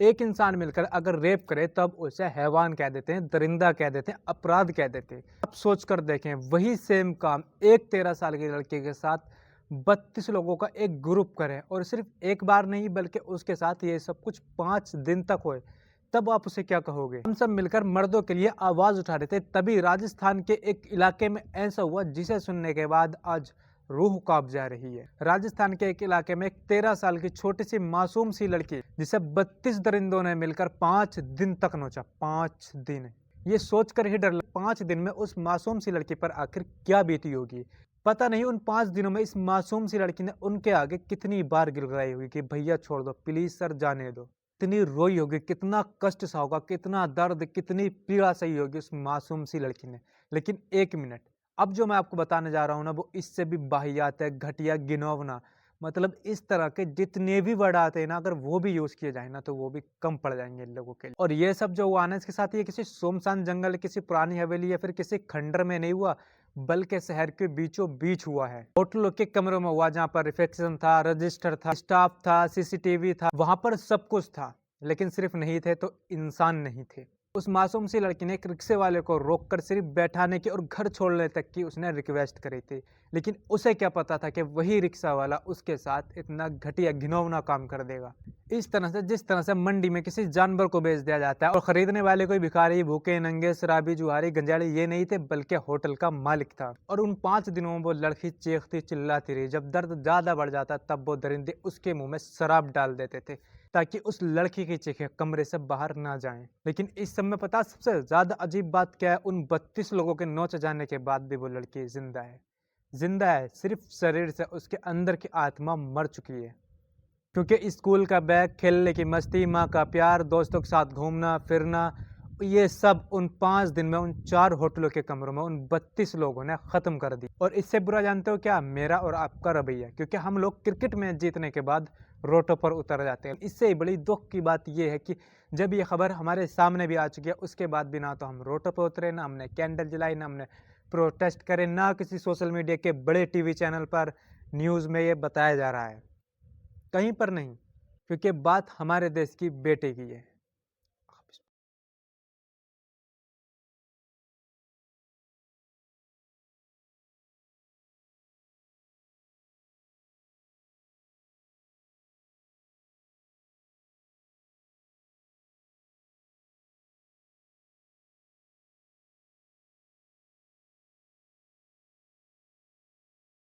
एक इंसान मिलकर अगर रेप करे तब उसे हैवान कह देते हैं, दरिंदा कह देते हैं, अपराध कह देते हैं। अब सोच कर देखें, वही सेम काम एक 13 साल की लड़की के साथ 32 लोगों का एक ग्रुप करे और सिर्फ एक बार नहीं बल्कि उसके साथ ये सब कुछ 5 दिन तक होए, तब आप उसे क्या कहोगे? हम सब मिलकर मर्दों के लिए आवाज उठा रहे थे, तभी राजस्थान के एक इलाके में ऐसा हुआ जिसे सुनने के बाद आज रूह कांप जा रही है। राजस्थान के एक इलाके में एक 13 साल की छोटी सी मासूम सी लड़की जिसे 32 दरिंदों ने मिलकर 5 दिन तक नोचा। 5 दिन, ये सोचकर ही डर लगा 5 दिन में उस मासूम सी लड़की पर आखिर क्या बीती होगी। पता नहीं उन 5 दिनों में इस मासूम सी लड़की ने उनके आगे कितनी बार गिड़गिड़ाई होगी कि भैया छोड़ दो, प्लीज सर जाने दो। कितनी रोई होगी, कितना कष्ट सा होगा, कितना दर्द, कितनी पीड़ा सही होगी उस मासूम सी लड़की ने। लेकिन एक मिनट, अब जो मैं आपको बताने जा रहा हूं ना, वो इससे भी वाहियात है, घटिया, घिनौना। मतलब इस तरह के जितने भी वर्ड आते हैं ना, अगर वो भी यूज किए जाए ना तो वो भी कम पड़ जाएंगे इन लोगों के लिए। और ये सब जो हुआ ना, इसके साथ ये किसी सुनसान जंगल, किसी पुरानी हवेली या फिर किसी खंडर में नहीं हुआ, बल्कि शहर के बीचों बीच हुआ है। होटलों के कमरों में हुआ, जहाँ पर रिसेप्शन था, रजिस्टर था, स्टाफ था, सीसीटीवी था, वहां पर सब कुछ था। लेकिन सिर्फ नहीं थे तो इंसान नहीं थे। उस मासूम सी लड़की ने एक रिक्शे वाले को रोककर सिर्फ बैठाने की और घर छोड़ने तक की उसने रिक्वेस्ट करी थी। लेकिन उसे क्या पता था कि वही रिक्शा वाला उसके साथ इतना घटिया, घिनौना काम कर देगा। इस तरह से, जिस तरह से मंडी में किसी जानवर को बेच दिया जाता है और खरीदने वाले कोई भिखारी, भूखे नंगे, शराबी, जुहारी, गंजाड़े ये नहीं थे, बल्कि होटल का मालिक था। और उन 5 दिनों में वो लड़की चीखती चिल्लाती रही। जब दर्द ज्यादा बढ़ जाता तब वो दरिंदे उसके मुंह में शराब डाल देते थे ताकि उस लड़की की चीखें कमरे से बाहर ना जाएं। लेकिन इस सब में पता सबसे ज्यादा अजीब बात क्या है? उन 32 लोगों के नोच जाने के बाद भी वो लड़की जिंदा है। जिंदा है, सिर्फ शरीर से, उसके अंदर की आत्मा मर चुकी है। क्योंकि स्कूल का बैग, खेलने की मस्ती, माँ का प्यार, दोस्तों के साथ घूमना फिरना, ये सब उन 5 दिन में उन 4 होटलों के कमरों में उन 32 लोगों ने खत्म कर दी। और इससे बुरा जानते हो क्या? मेरा और आपका रवैया। क्योंकि हम लोग क्रिकेट मैच जीतने के बाद रोटों पर उतर जाते हैं। इससे बड़ी दुख की बात यह है कि जब ये खबर हमारे सामने भी आ चुकी है, उसके बाद भी ना तो हम रोटों पर उतरे, ना हमने कैंडल जलाई, ना हमने प्रोटेस्ट करे, ना किसी सोशल मीडिया के बड़े टीवी चैनल पर न्यूज में ये बताया जा रहा है। कहीं पर नहीं, क्योंकि बात हमारे देश की बेटे की है।